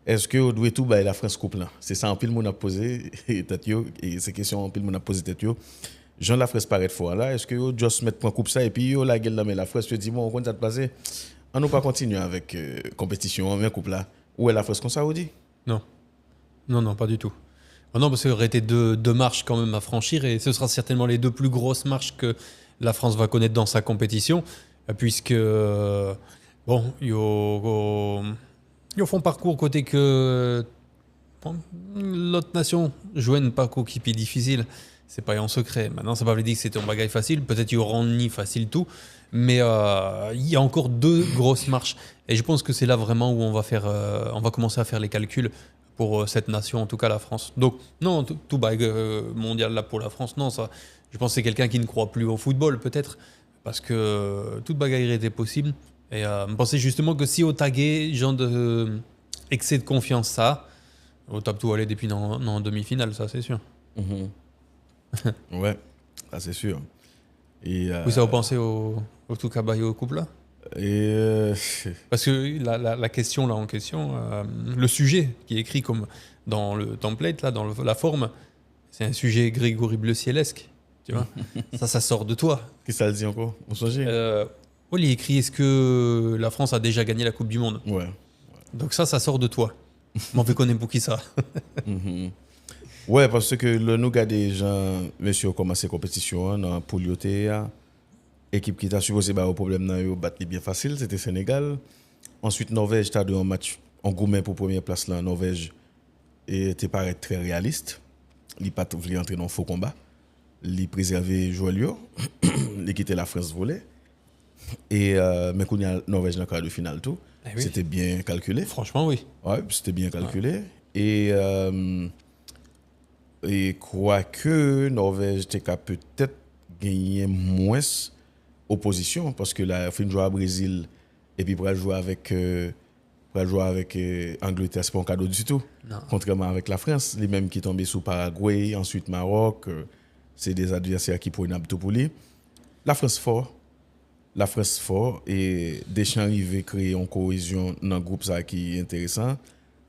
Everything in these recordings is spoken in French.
Est-ce que vous devez tout bailler la France couple là? C'est ça en pile mon a posé et ces questions en pile mon a posé tête yo. Jean la France paraît fort là, est-ce que vous juste mettre point coupe ça et puis yo la gueule là mais la France te dit bon on ça te passer. On nous pas continuer avec compétition en couple là. Où est la France comme ça vous dit? Non. Non, pas du tout. Non, parce qu'il y aurait été deux marches quand même à franchir et ce sera certainement les deux plus grosses marches que la France va connaître dans sa compétition, puisque bon, ils font parcours côté que bon, l'autre nation joue un parcours qui est difficile. C'est pas en secret. Maintenant, ça ne veut pas dire que c'était un bagage facile. Peut-être qu'il y aura ni facile tout, mais il y a encore deux grosses marches. Et je pense que c'est là vraiment où on va commencer à faire les calculs pour cette nation, en tout cas la France. Donc non, tout bagage mondial là pour la France, non, ça. Je pense que c'est quelqu'un qui ne croit plus au football, peut-être, parce que toute bagarre était possible. Et je pensais justement que si au tagué, genre de excès de confiance, ça, au top tout aller depuis dans demi-finale, ça c'est sûr. Ouais, ça c'est sûr. Et vous avez pensé au tout cabaye au couple là? Parce que la question là en question, le sujet qui est écrit comme dans le template, là, dans la forme, c'est un sujet Grégory Bleu-Cielesque. Tu vois, ça sort de toi. Qu'est-ce que ça le dit encore? On change. Il est écrit est-ce que la France a déjà gagné la Coupe du Monde? Ouais. Donc ça sort de toi. M'en fait connaître pour qui ça? Ouais, parce que le nous gars des gens, monsieur, commencé compétition dans Poulioté, équipe qui t'a supposé au problème dans yo battre bien facile, c'était Sénégal. Ensuite Norvège t'a donné un match en gourmet pour première place là, Norvège et était paraît très réaliste. Il pas voulu entrer dans faux combat. Il préserver joueur, il quittait la France volée. Et mais qu'on y a Norvège dans le quart de finale tout, oui. C'était bien calculé. Franchement oui. Ouais, c'était bien calculé et quoique Norvège était peut-être gagner moins opposition parce que là il faut jouer à Brésil et puis pour jouer avec Angleterre c'est pas un cadeau du tout. Non. Contrairement avec la France, les mêmes qui tombent sous Paraguay, ensuite Maroc, c'est des adversaires qui pourraient n'abtou pour lui. La France fort et Deschamps arrivé créer une cohésion dans le groupe ça qui est intéressant.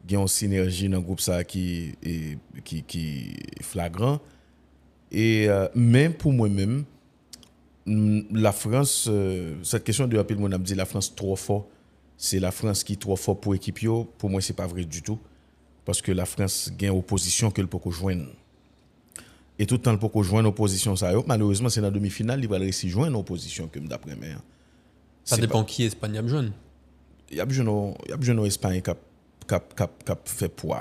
Il y a une synergie dans le groupe ça qui est flagrant et même pour moi-même la France cette question de rapide mon a dit la France trop fort, c'est la France qui est trop fort pour équipe yo, pour moi c'est pas vrai du tout parce que la France gagne opposition que le peut joindre et tout le temps le peut joindre opposition ça malheureusement c'est dans demi-finale il va réussir joindre opposition comme d'après moi ça dépend qui Espagne a besoin. Il y a besoin Espagne cap fait poids.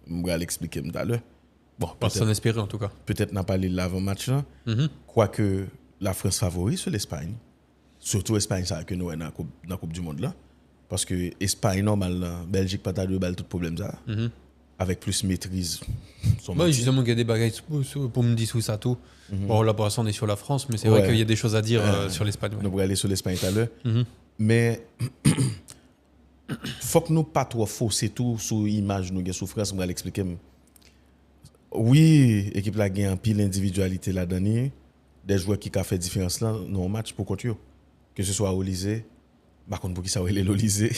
Je vais l'expliquer tout à l'heure. Bon, personne espérait en tout cas. Peut-être n'a pas lu l'avant-match là. Quoique la France favorise sur l'Espagne. Surtout l'Espagne ça que nous dans la Coupe du monde là parce que Espagne normal là, Belgique pas ta deux balles tout problème ça. Avec plus maîtrise. Moi justement il y a des bagages pour me dire sous ça tout. Bon là pour l'instant on est sur la France mais c'est vrai qu'il y a des choses à dire sur l'Espagne. Ouais. On va aller sur l'Espagne tout à l'heure. Mais faut que nous pas trop fausser tout sur image nous gain souffrance, moi l'expliquer. Oui, équipe la gagne en pile individualité là dedans, des joueurs qui a fait différence là dans match pour contre que ce soit Olysée, par contre pour qui ça l'Olysée,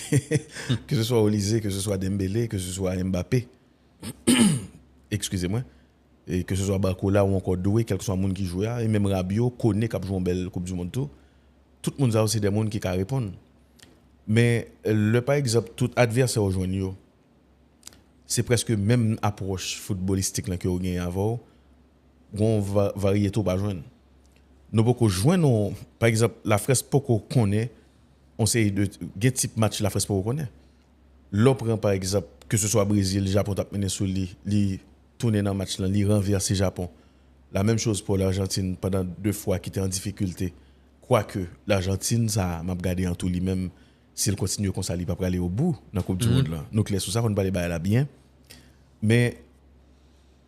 que ce soit Olysée, que ce soit Dembélé, que ce soit Mbappé. Excusez-moi. Et que ce soit Barcola ou encore Doué, quel que soit le monde qui joue et même Rabiot connaît qu'a joué une belle Coupe du monde tout le monde a aussi des monde qui ka répondre. Mais par exemple, tout adversaire aujourd'hui, c'est presque même approche footballistique là que vous gagnez avant. On va varier tout pas joindre. Nous beaucoup joindre par exemple la France beaucoup connaît on sait de quel type match la France beaucoup connaît. L'autre par exemple que ce soit Brésil, Japon t'a mené sur li tourner dans match là, li renverser Japon. La même chose pour l'Argentine pendant 2 fois qui était en difficulté. Quoique l'Argentine ça m'a regardé en tout lui-même s'il continue comme ça il va pas aller au bout dans la Coupe du monde là. Nous clair sur ça on va aller là bien. Mais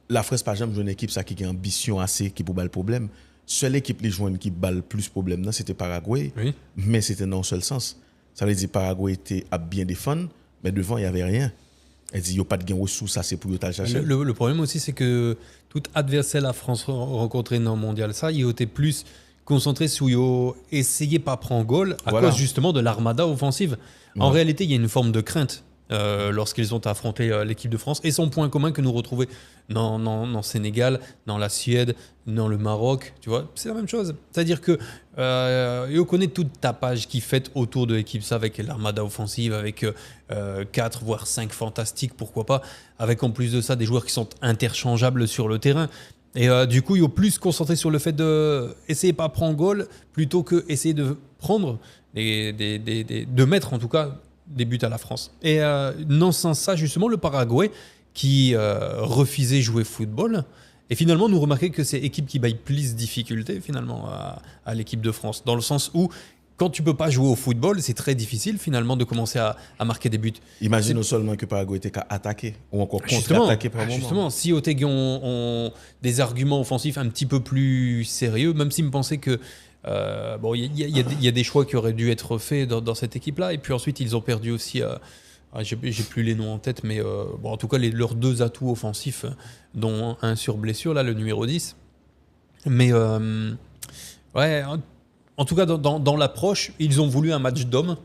la France par exemple une équipe ça qui a ambition assez qui pour le problème. Seule équipe les joindre qui balle plus problème là c'était Paraguay. Oui. Mais c'était dans un seul sens. Ça veut dire Paraguay était à bien défendre mais devant il y avait rien. Elle dit il y a pas de gain ressources ça c'est pour yo chercher. Le problème aussi c'est que tout adversaire la France rencontré dans le mondial ça il était plus concentré sur essayer pas prendre goal à cause justement de l'armada offensive. En réalité, il y a une forme de crainte lorsqu'ils ont affronté l'équipe de France. Et son point commun que nous retrouvons dans Sénégal, dans la Suède, dans le Maroc, tu vois, c'est la même chose. C'est-à-dire que on connaît toute tapage qui fait autour de l'équipe, ça, avec l'armada offensive, avec 4 voire 5 fantastiques, pourquoi pas, avec en plus de ça des joueurs qui sont interchangeables sur le terrain. Et du coup, il faut plus se concentrer sur le fait d'essayer pas prendre goal plutôt que essayer de prendre de mettre en tout cas des buts à la France. Et non sans ça, justement, le Paraguay qui refusait jouer football. Et finalement, nous remarquons que c'est l'équipe qui baille plus de difficultés finalement à l'équipe de France. Dans le sens où, quand tu peux pas jouer au football, c'est très difficile finalement de commencer à marquer des buts. Imagine seulement que Paraguay était qu'à attaquer ou encore contre-attaquer par moment. Justement, si Otegi ont des arguments offensifs un petit peu plus sérieux, même s'il me pensait que il y a des choix qui auraient dû être faits dans cette équipe-là. Et puis ensuite, ils ont perdu aussi. J'ai plus les noms en tête, mais en tout cas, leurs 2 atouts offensifs, dont un sur blessure, là, le numéro 10. Mais ouais, en tout cas, dans l'approche, ils ont voulu un match d'hommes.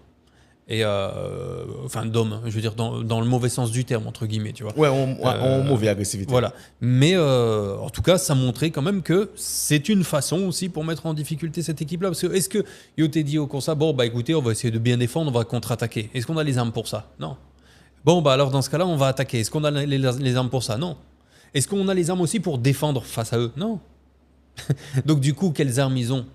Et enfin, d'hommes, je veux dire, dans le mauvais sens du terme, entre guillemets, tu vois. Ouais, en mauvaise agressivité. Voilà. Mais en tout cas, ça montrait quand même que c'est une façon aussi pour mettre en difficulté cette équipe-là. Parce que est-ce que yo t'ai dit au comme ça, bon, bah écoutez, on va essayer de bien défendre, on va contre-attaquer. Est-ce qu'on a les armes pour ça? Non. Bon, bah alors dans ce cas-là, on va attaquer. Est-ce qu'on a les armes pour ça? Non. Est-ce qu'on a les armes aussi pour défendre face à eux? Non. Donc du coup, quelles armes ils ont?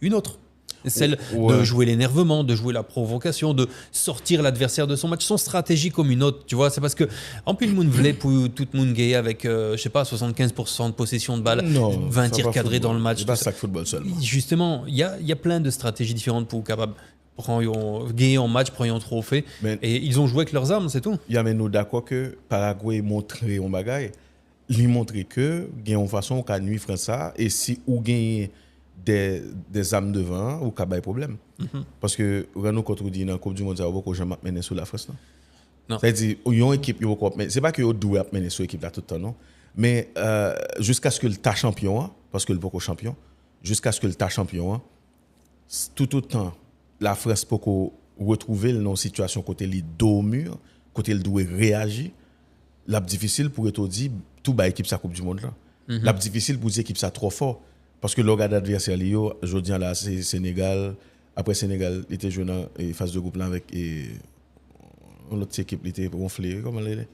Une autre. Celle de jouer l'énervement, de jouer la provocation, de sortir l'adversaire de son match. Son stratégie comme une autre, tu vois. C'est parce que en plus le monde voulait pour tout le monde gay avec, je sais pas, 75% de possession de balle, 20 tirs cadrés dans le match. C'est pas ça que football seulement. Justement, il y a plein de stratégies différentes pour capable prendre gagner en match, prendre un trophée. Et ils ont joué avec leurs armes, c'est tout. Il y a mais nous d'accord que Paraguay montrer un bagage, lui montrer que gagne en façon qu'à nuit France et si ou gagne des âmes devant ou qu'il y a problème. Parce que Renaud contre dit dans la Coupe du Monde, ça va jamais mener sur la France. Non. C'est-à-dire, il y a une équipe, c'est pas que vous doit mener sur l'équipe là tout le temps, non. Mais jusqu'à ce que le tas champion, parce que le beaucoup champion, jusqu'à ce que le tas champion, tout autant la France peut retrouver dans une situation côté les dos au mur, côté le doit réagir, la difficile pour être dit tout bas équipe sa Coupe du Monde là. La difficile pour dire équipe ça trop fort. Parce que l'organe d'adversaire, je dis là, c'est Sénégal. Après Sénégal, il était joué dans la phase de groupe là avec l'autre équipe, il était gonflé. Comment elle est?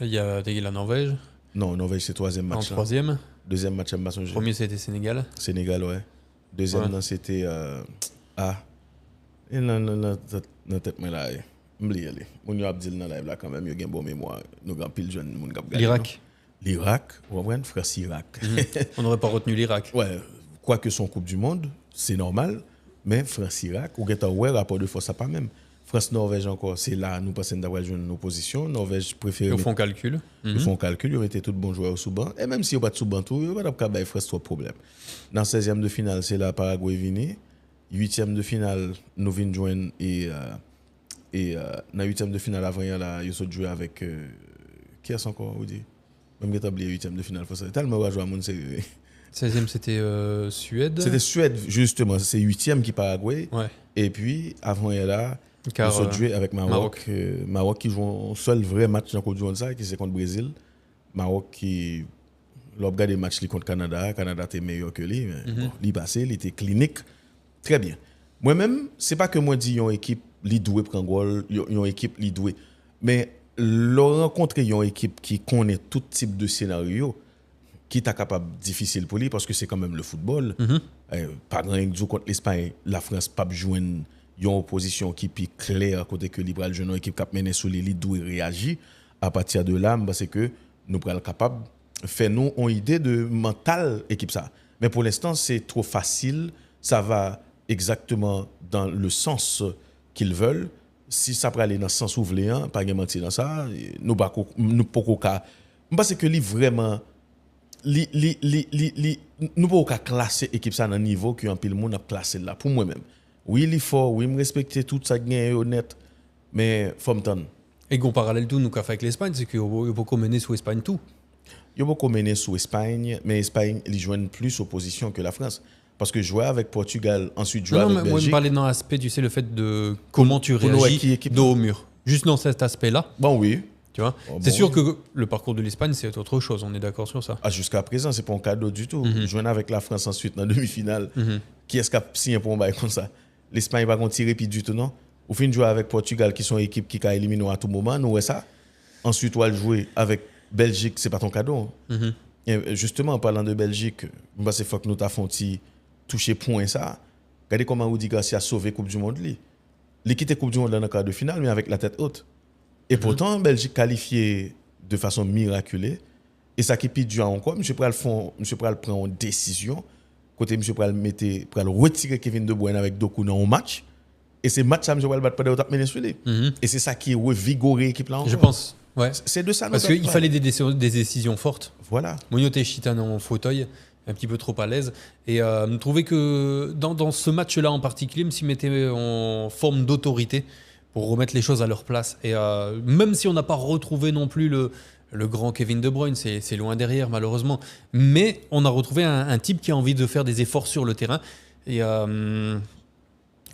Il y a la Norvège. Non, Norvège, c'est 3e match. En 3e. Deuxième match, je ne Premier, c'était Sénégal. Sénégal, ouais. Deuxième, c'était. Et non, tête, mais là, je me dis, mon Abdil dans live là, quand même, il y a une bonne mémoire. Nous avons pile jeune, mon gars. L'Irak, on va France Irak. On n'aurait pas retenu l'Irak. Ouais, quoique son Coupe du Monde, c'est normal, mais France Irak, on a un rapport de force, ça pas même. France Norvège encore, c'est là nous passons d'avoir une opposition. Norvège préfère. Ils font calcul. Ils font calcul, ils mettaient tout bons joueurs sous banc. Et même si ils pas sous banc tout, ils va pas France trop problème. Dans 16e de finale, c'est la Paraguay vini. 8e de finale, nous venons joindre et dans 8e de finale avant là, ils ont joué avec qui est encore vous dit. Même que tu as oublié 8e de finale, c'est tellement va jouer à mon série. 16e, c'était Suède. C'était Suède, justement. C'est 8e qui Paraguay. Ouais. Et puis, avant, il y a là, ils ont joué avec Maroc. Maroc qui joue un seul vrai match dans la Coupe du Monde, qui c'est contre le Brésil. Maroc qui, lors de match contre Canada, Canada était meilleur que lui. Mais bon, il passé, il était clinique. Très bien. Moi-même, c'est pas que moi dis une équipe li doué prend goal, une équipe li doué. Mais leur rencontrer une équipe qui connaît tout type de scénario, qui est capable difficile pour lui parce que c'est quand même le football. Par exemple, contre l'Espagne, la France pas joindre une opposition qui est claire côté que libéral jeune équipe qui mené sur les lits doit réagir à partir de là parce que nous sommes capables faire nous une idée de mental équipe ça. Mais pour l'instant, c'est trop facile, ça va exactement dans le sens qu'ils veulent. Si ça peut aller dans le sens ouvert, pas de mentir dans ça, nous pas cas. Parce que lui vraiment nous pouvons pas classer l'équipe ça dans le niveau que un pile monde a classé là pour moi-même. Oui, il est fort, oui, me respecter tout ça gain honnête, mais faut me tendre. Et qu'on parallèle tout nous qu'a fait avec l'Espagne, c'est qu'il y a beaucoup mené sous Espagne tout. Il y a beaucoup mené sous Espagne, mais Espagne ils joignent plus opposition que la France. Parce que jouer avec Portugal, ensuite jouer avec Belgique. Moi, je me parlais dans l'aspect, tu sais, le fait de comment tu réagis dos au mur. Juste dans cet aspect-là, Bon, oui. tu vois. Oh, C'est bon, sûr oui. que le parcours de l'Espagne, c'est autre chose, on est d'accord sur ça. Ah, jusqu'à présent, c'est pas un cadeau du tout. Jouer avec la France ensuite dans la demi-finale. Mhm. Qui est-ce qui a signé pour un bail comme ça? L'Espagne va tirer puis du tout, non? Au fin de jouer avec Portugal, qui sont une équipe qui a éliminé à tout moment, nous, ouais, ça. Ensuite, on va jouer avec Belgique, c'est pas ton cadeau. Mhm. Et justement, en parlant de Belgique, c'est faut que nous t'avons touché point ça. Regardez comment Rudi Garcia a sauvé Coupe du Monde. Il quitté Coupe du Monde dans le quart de finale, mais avec la tête haute. Et pourtant, Belgique qualifiée de façon miraculeuse. Et ça qui est dur encore, monsieur Pral prend une décision. Côté monsieur Pral retirer Kevin De Bruyne avec Doku dans un match. Et c'est match ça monsieur Pral battre pas de mené sur lui. Et c'est ça qui est revigoré l'équipe là. Je pense. Ouais. C'est de ça. Parce qu'il fallait des décisions fortes. Voilà. Mounio Teixeira en fauteuil, un petit peu trop à l'aise. Et je trouvais que dans ce match-là en particulier, je s'y mettait en forme d'autorité pour remettre les choses à leur place. Et même si on n'a pas retrouvé non plus le grand Kevin De Bruyne, c'est loin derrière malheureusement. Mais on a retrouvé un type qui a envie de faire des efforts sur le terrain. Et je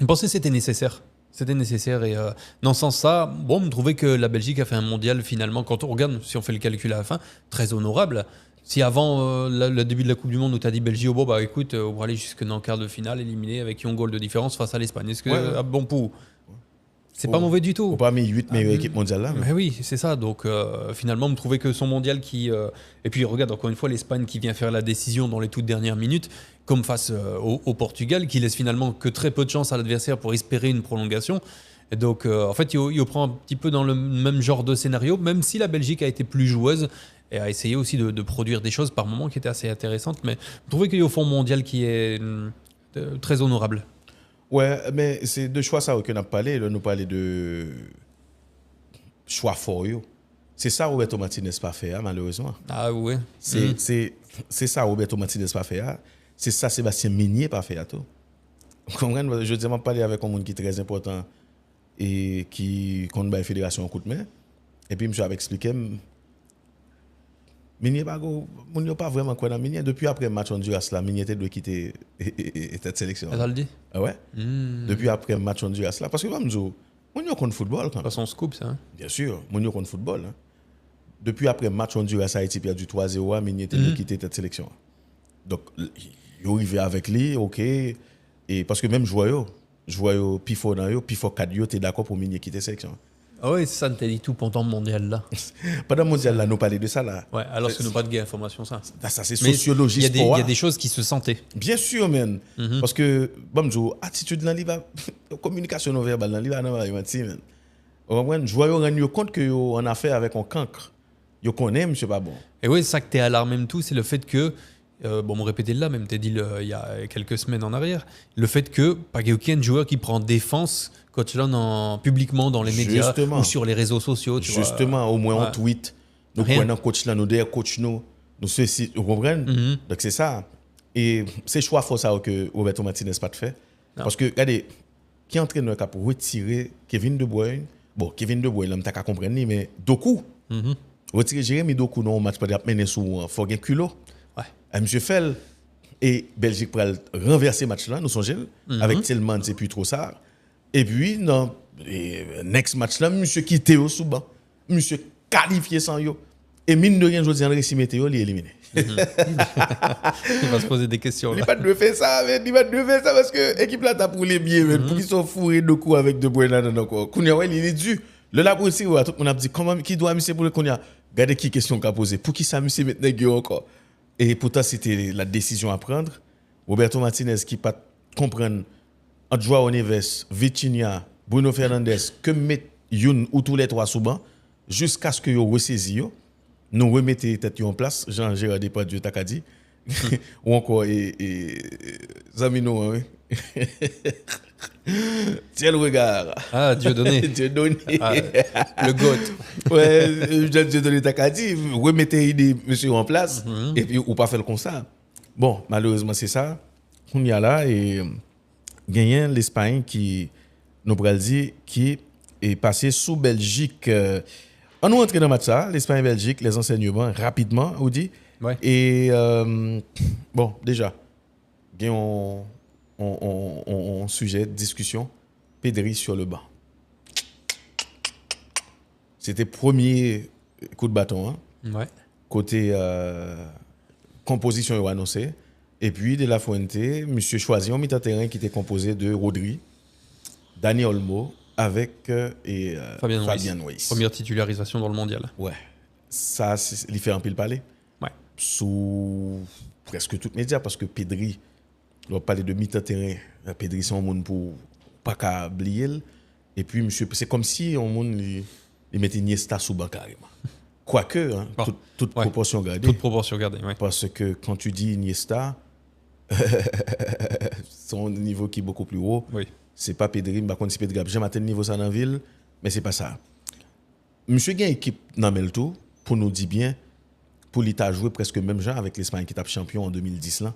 pensais que c'était nécessaire. C'était nécessaire et dans ce sens-là, bon, on trouvait que la Belgique a fait un mondial finalement, quand on regarde, si on fait le calcul à la fin, très honorable. Si avant le début de la Coupe du Monde, où tu as dit Belgique, bon, bah écoute, on va aller jusque dans le quart de finale, éliminé avec un goal de différence face à l'Espagne. Est-ce que, bon pour c'est pas mauvais du tout. Ou pas mis 8 meilleures équipes mondiales là. Mais oui, c'est ça. Donc finalement, on trouvait que son mondial qui. Et puis regarde, encore une fois, l'Espagne qui vient faire la décision dans les toutes dernières minutes, comme face au Portugal, qui laisse finalement que très peu de chance à l'adversaire pour espérer une prolongation. Et donc en fait, il prend un petit peu dans le même genre de scénario, même si la Belgique a été plus joueuse et a essayé aussi de produire des choses par moments qui étaient assez intéressantes. Mais on trouvait qu'il y a au fond mondial qui est très honorable. Ouais, mais c'est de choix ça qu'on a parlé. Là, nous parler de choix fort. C'est ça Roberto Martinez pas fait, hein, malheureusement. Ah ouais. C'est ça Roberto Martinez pas fait. Hein. C'est ça Sébastien Migné pas fait. Tout. Vous comprenez? Je dis, je parler avec un monde qui est très important et qui compte la fédération en coup de main. Et puis, je vais expliquer. Migné pas vraiment quoi dans Migné. Depuis après le match Honduras, là, Migné doit quitter cette sélection. Ça le dit? Ah ouais? Depuis après le match Honduras, là. Parce que, comme je dis, Mounio contre football. Quand pas son scoop, ça. Hein? Bien sûr, Mounio contre football. Hein. Depuis après le match Honduras, Haïti perdu 3-0, Migné doit quitter cette sélection. Donc, il est arrivé avec lui, ok. Et parce que même joueur, Pifo dans yo, Pifo 4 yo, t'es d'accord pour Migné quitter sélection. Ah oui, ça ne t'a dit tout pendant le mondial là. Pendant le mondial là, nous parlons de ça là. Ouais, alors que nous pas de gain information ça. Ça c'est Mais sociologie il sport. y a des choses qui se sentaient. Bien sûr, man. Parce que, bon, attitude dans l'IVA, communication non verbale dans l'IVA, non, man. Je vois rendre compte que on a affaire avec un cancre. Yo connaît, monsieur pas bon. Et oui, c'est ça que t'es alarmé même tout, c'est le fait que, bon, me répéter là, même t'as dit il y a quelques semaines en arrière, le fait que pas aucun joueur qui prend défense coach là publiquement dans les médias ou sur les réseaux sociaux. Tu Justement, vois. au moins on tweet. Nous prenons coach là, nous derrière coach nous ceci, vous comprenez? Donc c'est ça. Et c'est choix fort ça que Roberto Martinez pas de fait. Non. Parce que regardez, qui entraîneur qui a pour retirer Kevin De Bruyne. Bon, Kevin De Bruyne, là, t'as qu'à comprendre mais Doku. Retirer Jérémy Doku dans un match pas mener sous faut gagner culot. Ouais. Monsieur Fell et Belgique pour renverser match là, nous songeons avec Tillmans et puis Trossard. Et puis, dans le next match là, monsieur quitté au sous-banc. Monsieur qualifié sans yo. Et mine de rien, je dis, André Simétéo, il est éliminé. Il va se poser des questions. Il va pas de faire ça, il va de faire ça parce que l'équipe là, t'as pour les billets, pour qu'ils soient fourrés de coups avec De Bruyne là, encore. Kounia, il est dû. Le là pour aussi, tout le monde a dit, comment, qui doit monsieur pour le Kounia? Regardez qui question qu'a posé. Pour qui ça, monsieur, maintenant, encore? Et pourtant, c'était la décision à prendre. Roberto Martinez qui pas comprendre. Entre Joao Neves, Vitinha, Bruno Fernandes, que mettre une ou tous les trois sous banc, jusqu'à ce que vous ressaisiez, nous remettez tête en place, Jean-Gérard Depardieu t'a dit, ou encore Zamino, tiens le regard. Ah, Dieu donné. Dieu donné. Ah, le GOAT. Ouais, Dieu donné t'a dit, remettez des monsieur en place, et puis ou pas faire comme ça. Bon, malheureusement c'est ça. On y a là et gagné l'Espagne qui nous pral dit qui est passé sous Belgique. On nous rentre dans le match ça, l'Espagne-Belgique, les enseignements rapidement, on dit. Ouais. Et bon, déjà, on sujet de discussion, Pedri sur le banc. C'était premier coup de bâton, hein. Ouais. Côté composition annoncée. Et puis, De La Fuente, monsieur choisi un milieu de terrain qui était composé de Rodri, Dani Olmo, avec Fabien Weiss. Première titularisation dans le mondial. Ouais. Ça, il fait un pile palais. Ouais. Sous presque toutes les médias, parce que Pedri, on va parler de milieu de terrain. Pedri, c'est un monde pour pas qu'à oublier. Et puis, monsieur, c'est comme si on monde il mettait Iniesta sous banc carrément. Quoique, hein, Bon, toute ouais. proportion gardée. Toute proportion gardée, ouais. Parce que quand tu dis Iniesta, son niveau qui est beaucoup plus haut, Oui. c'est pas Pedri. Par contre, si Pedri a jamais atteint le niveau ça dans la ville, mais c'est pas ça. Monsieur gagne équipe dans le tout pour nous dire bien, pour l'État jouer presque même genre avec l'Espagne qui tape champion en 2010 là.